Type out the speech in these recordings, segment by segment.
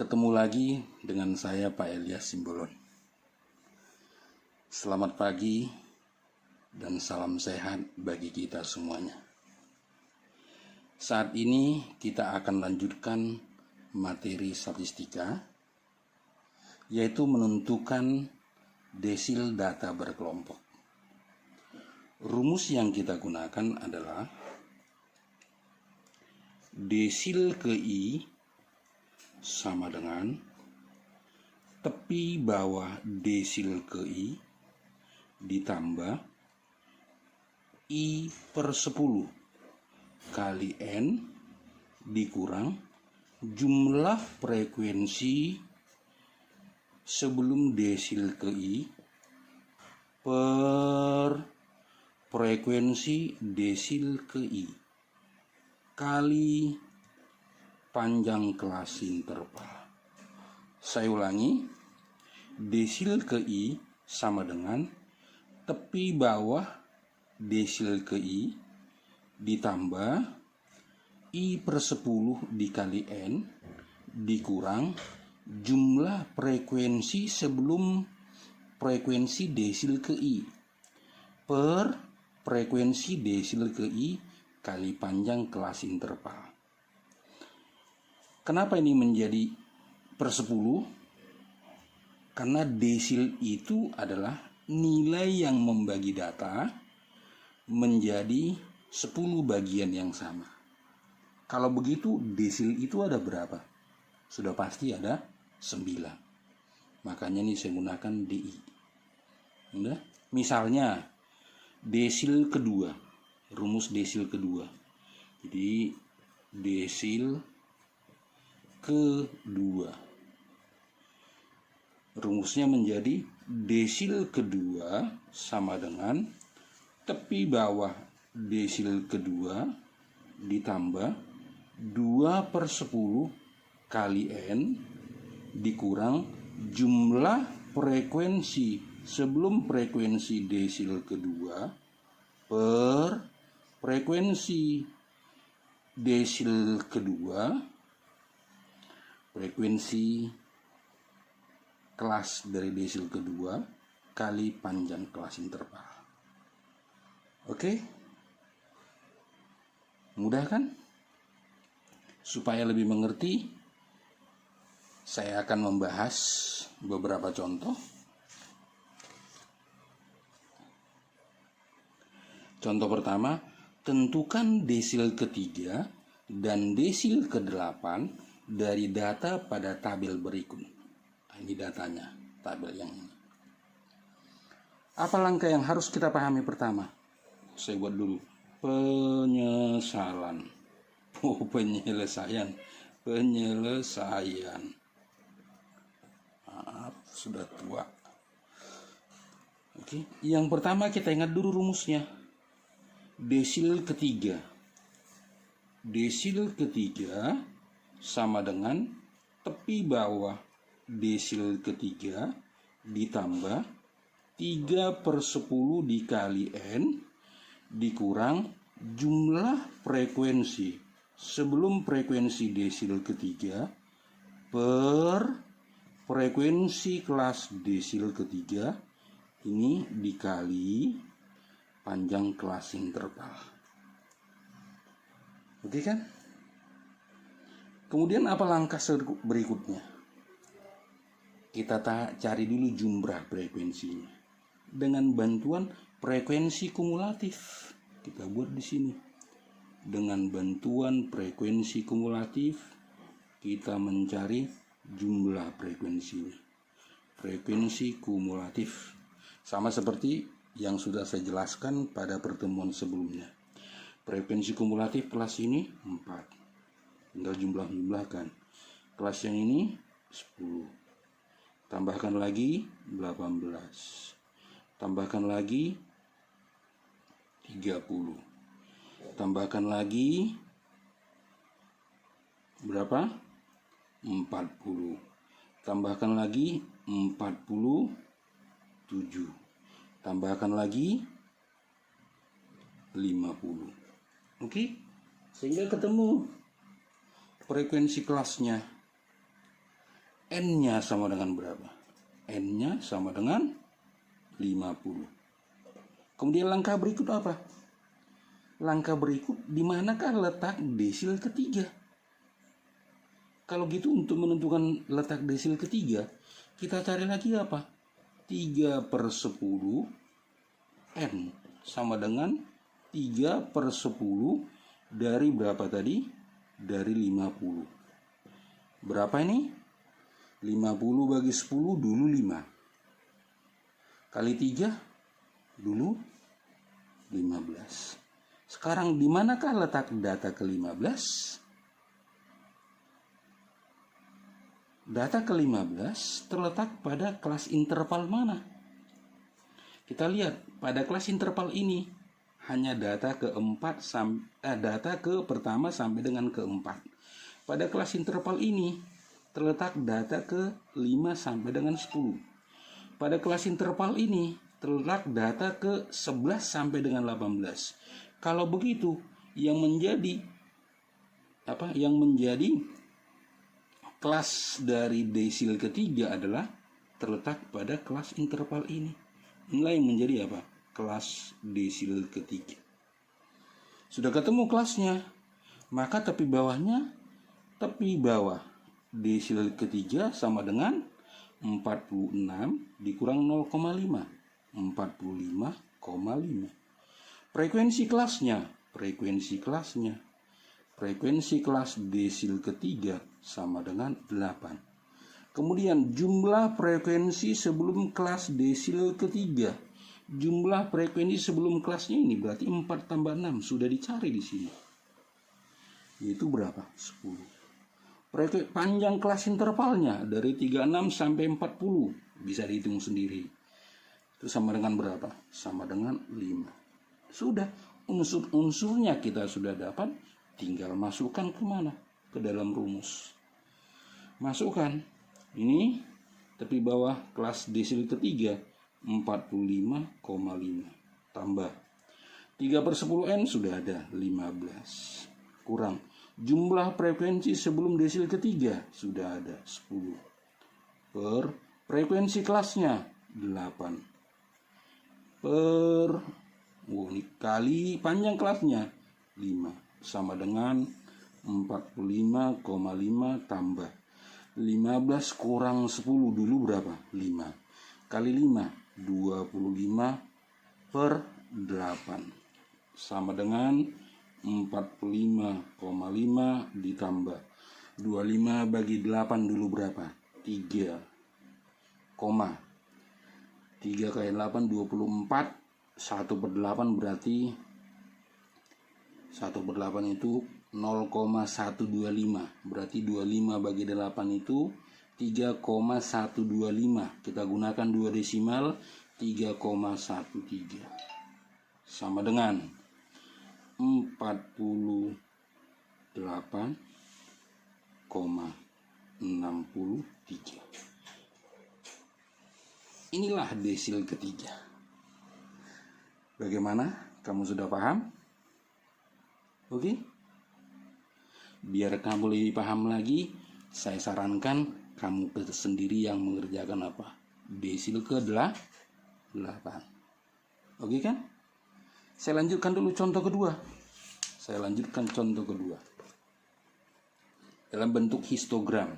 Ketemu lagi dengan saya Pak Elias Simbolon. Selamat pagi dan salam sehat bagi kita semuanya. Saat ini kita akan lanjutkan materi statistika, yaitu menentukan desil data berkelompok. Rumus yang kita gunakan adalah desil ke I sama dengan tepi bawah desil ke I ditambah I per 10 kali N dikurang jumlah frekuensi sebelum desil ke I per frekuensi desil ke I kali panjang kelas interval. Saya ulangi, desil ke I sama dengan tepi bawah desil ke I ditambah I per 10 dikali N dikurang jumlah frekuensi sebelum frekuensi desil ke I per frekuensi desil ke I kali panjang kelas interval. Kenapa ini menjadi per 10? Karena desil itu adalah nilai yang membagi data menjadi 10 bagian yang sama. Kalau begitu desil itu ada berapa? Sudah pasti ada 9. Makanya ini saya gunakan DI. Udah? Misalnya desil kedua, rumus desil kedua. Jadi desil kedua, rumusnya menjadi desil kedua sama dengan tepi bawah desil kedua ditambah 2 per 10 kali N dikurang jumlah frekuensi sebelum frekuensi desil kedua per frekuensi desil kedua frekuensi kelas dari desil kedua kali panjang kelas interval. Oke? Mudah kan? Supaya lebih mengerti, saya akan membahas beberapa contoh. Contoh pertama, tentukan desil ketiga dan desil ke-8 dari data pada tabel berikut. Ini datanya, tabel yang ini. Apa langkah yang harus kita pahami pertama? Saya buat dulu. Penyesalan. Penyelesaian. Maaf, sudah tua. Oke, yang pertama kita ingat dulu rumusnya. Desil ketiga. Desil ketiga sama dengan tepi bawah desil ketiga ditambah 3 per 10 dikali N dikurang jumlah frekuensi sebelum frekuensi desil ketiga per frekuensi kelas desil ketiga ini dikali panjang kelas interval. Oke kan? Kemudian apa langkah berikutnya? Kita cari dulu jumlah frekuensinya dengan bantuan frekuensi kumulatif. Kita buat di sini. Dengan bantuan frekuensi kumulatif kita mencari jumlah frekuensinya. Frekuensi kumulatif sama seperti yang sudah saya jelaskan pada pertemuan sebelumnya. Frekuensi kumulatif kelas ini 4. Tinggal jumlahkan. Kelas yang ini 10. Tambahkan lagi 18. Tambahkan lagi 30. Tambahkan lagi berapa? 40. Tambahkan lagi 47. Tambahkan lagi 50. Oke? Sehingga ketemu frekuensi kelasnya. N-nya sama dengan berapa? N-nya sama dengan 50. Kemudian langkah berikut apa? Langkah berikut, di manakah letak desil ketiga? Kalau gitu untuk menentukan letak desil ketiga, kita cari lagi apa? 3/10 N sama dengan 3/10 dari berapa tadi? Dari 50. Berapa ini? 50 bagi 10 dulu 5. Kali 3 dulu 15. Sekarang di manakah letak data ke-15? Data ke-15 terletak pada kelas interval mana? Kita lihat pada kelas interval ini hanya data data ke pertama sampai dengan ke-4. Pada kelas interval ini terletak data ke-5 sampai dengan 10. Pada kelas interval ini terletak data ke-11 sampai dengan 18. Kalau begitu, yang menjadi kelas dari desil ketiga adalah terletak pada kelas interval ini. Inilah yang menjadi apa? Kelas desil ketiga. Sudah ketemu kelasnya, maka tepi bawah desil ketiga sama dengan 46 dikurang 0,5. 45,5. Frekuensi kelas desil ketiga sama dengan 8. Kemudian jumlah frekuensi sebelum kelas desil ketiga. Jumlah frekuensi sebelum kelasnya ini berarti 4 tambah 6 sudah dicari di sini. Yaitu berapa? 10. Panjang kelas intervalnya dari 36 sampai 40 bisa dihitung sendiri. Itu sama dengan berapa? Sama dengan 5. Sudah, unsur-unsurnya kita sudah dapat, tinggal masukkan kemana? Ke dalam rumus. Masukkan, ini tepi bawah kelas desil ketiga 45,5. Tambah 3/10 N sudah ada 15. Kurang jumlah frekuensi sebelum desil ketiga sudah ada 10. Per frekuensi kelasnya 8. Ini kali panjang kelasnya 5 sama dengan 45,5 tambah 15 kurang 10 dulu berapa? 5 kali 5 25/8 sama dengan 45,5 ditambah 25 bagi 8 dulu berapa? 3 kali 8 24. 1/8 berarti 1/8 itu 0,125. Berarti 25 bagi 8 itu 3,125. Kita gunakan 2 desimal 3,13 sama dengan 48,63. Inilah desil ketiga. Bagaimana? Kamu sudah paham? Oke? Biar kamu lebih paham lagi, saya sarankan kamu sendiri yang mengerjakan apa? Desil ke-8. Oke kan? Saya lanjutkan dulu contoh kedua. Dalam bentuk histogram.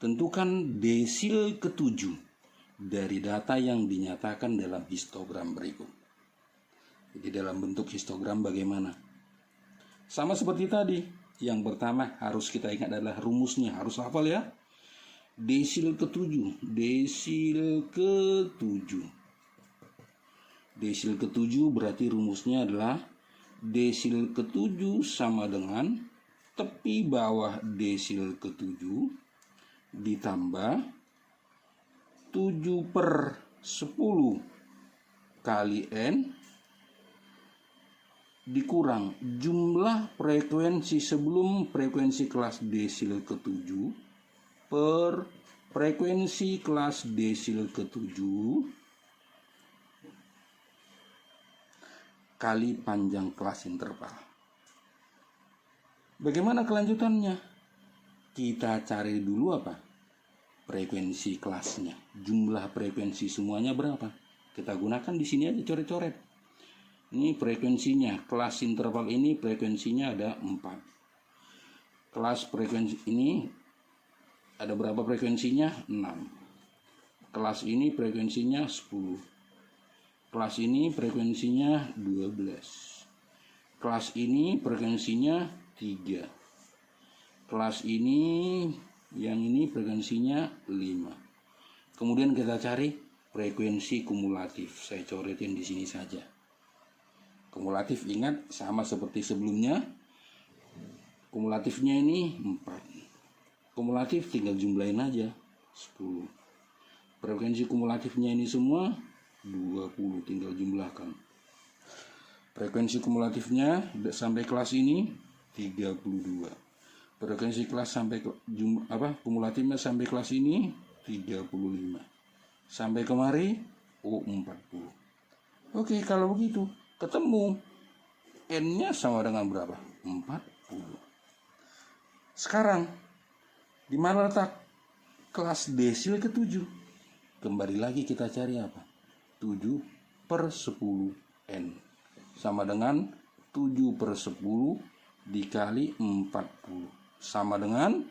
Tentukan desil ke-7 dari data yang dinyatakan dalam histogram berikut. Jadi dalam bentuk histogram bagaimana? Sama seperti tadi. Yang pertama harus kita ingat adalah rumusnya. Harus hafal ya. Desil ke-7. Desil ke-7 berarti rumusnya /. Desil ke-7 sama dengan tepi bawah desil ke-7 ditambah 7/10 kali N dikurang jumlah frekuensi sebelum frekuensi kelas desil ke-7 per frekuensi kelas desil ke-7 kali panjang kelas interval. Bagaimana kelanjutannya? Kita cari dulu apa? frekuensi kelasnya. Jumlah frekuensi semuanya berapa? Kita gunakan di sini aja coret-coret. Ini frekuensinya, kelas interval ini frekuensinya ada 4. Kelas frekuensi ini ada berapa frekuensinya? 6. Kelas ini frekuensinya 10. Kelas ini frekuensinya 12. Kelas ini frekuensinya 3. Kelas ini, yang ini frekuensinya 5. Kemudian kita cari frekuensi kumulatif. Saya coretin di sini saja. Kumulatif ingat sama seperti sebelumnya. Kumulatifnya ini 4. Kumulatif tinggal jumlahin aja 10. Frekuensi kumulatifnya ini semua 20, tinggal jumlahkan. Frekuensi kumulatifnya sampai kelas ini 32. Frekuensi kelas sampai kumulatifnya sampai kelas ini 35. Sampai kemari 40. Oke, kalau begitu ketemu N-nya sama dengan berapa? 40. Sekarang di mana letak kelas desil ke-7? Kembali lagi kita cari apa? 7/10 N sama dengan 7/10 dikali 40 sama dengan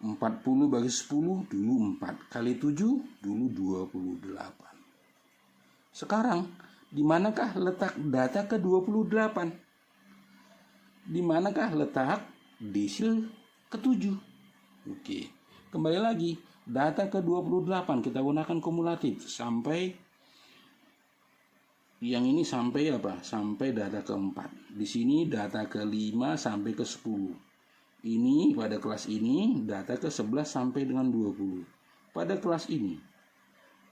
40 bagi 10 dulu 4 kali 7 dulu 28. Sekarang di manakah letak data ke-28? Di manakah letak desil ke-7? Oke, kembali lagi. Data ke-28 kita gunakan kumulatif sampai yang ini sampai apa? Sampai data ke-4. Di sini data ke-5 sampai ke-10. Ini pada kelas ini data ke-11 sampai dengan 20. Pada kelas ini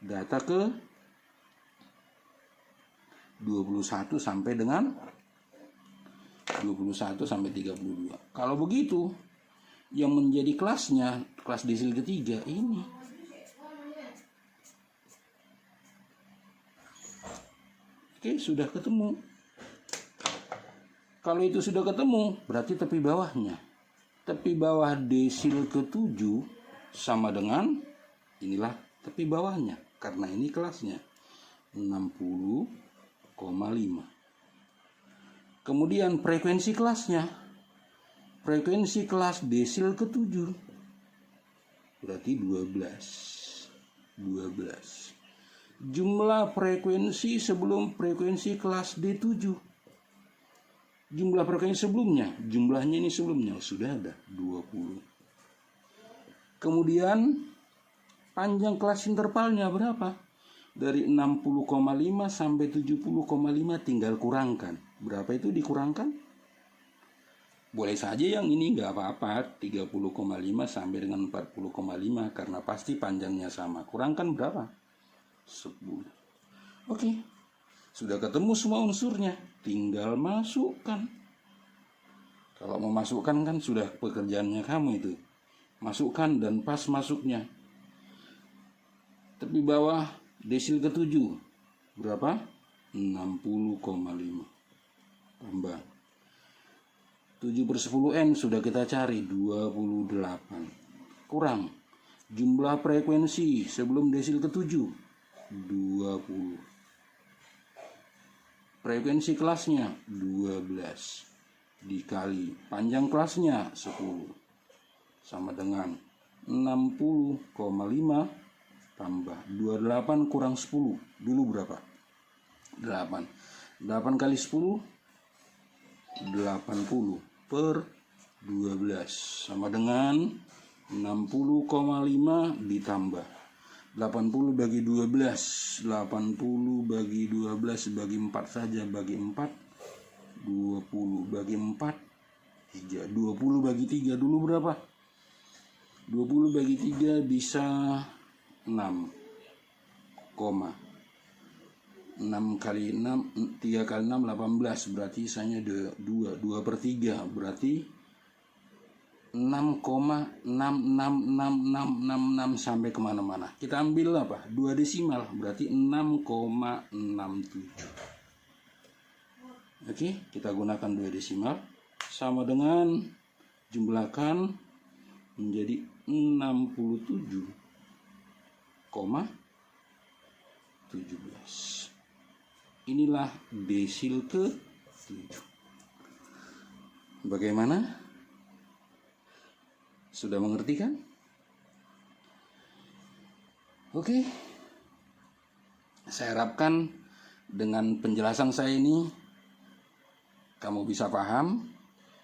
data ke-21 sampai dengan 21 sampai 32. Kalau begitu, yang menjadi kelasnya, kelas desil ketiga ini. Oke, sudah ketemu. Kalau itu sudah ketemu, berarti tepi bawahnya. Tepi bawah desil ke-7 sama dengan, inilah tepi bawahnya. Karena ini kelasnya 60,5. Kemudian frekuensi kelasnya. Frekuensi kelas desil ke-7 berarti 12. Jumlah frekuensi sebelum frekuensi kelas D7. Jumlah frekuensi sebelumnya, jumlahnya ini sebelumnya sudah ada 20. Kemudian panjang kelas intervalnya berapa? Dari 60,5 sampai 70,5 tinggal kurangkan. Berapa itu dikurangkan? Boleh saja yang ini nggak apa-apa, 30,5 sampai dengan 40,5 karena pasti panjangnya sama. Kurangkan berapa? 10. Oke, sudah ketemu semua unsurnya, tinggal masukkan. Kalau mau masukkan kan sudah pekerjaannya kamu itu. Masukkan dan pas masuknya. Tepi bawah desil ke-7 berapa? 60,5. Tambah 7/10 N sudah kita cari 28. Kurang jumlah frekuensi sebelum desil ke-7 20. Frekuensi kelasnya 12 dikali panjang kelasnya 10 sama dengan 60,5 tambah 28 kurang 10 dulu berapa? 8. 8 kali 10 80/12 sama dengan 60,5 ditambah 80 bagi 12. 80 bagi 12 bagi 4 saja, bagi 4 20 bagi 4 3. 20 bagi 3 dulu berapa? 20 bagi 3 bisa 6, 6 kali 6, 3 kali 6 18, berarti sisanya 2/3, berarti 6,66666 sampai kemana-mana. Kita ambil apa? 2 desimal, berarti 6,67. Oke, kita gunakan 2 desimal sama dengan jumlahkan menjadi 67,17. Inilah desil ke-7. Bagaimana? Sudah mengerti kan? Oke. Saya harapkan dengan penjelasan saya ini kamu bisa paham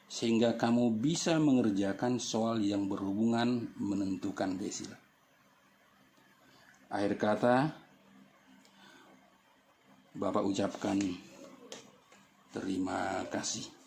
sehingga kamu bisa mengerjakan soal yang berhubungan menentukan desil. Akhir kata, Bapak ucapkan terima kasih.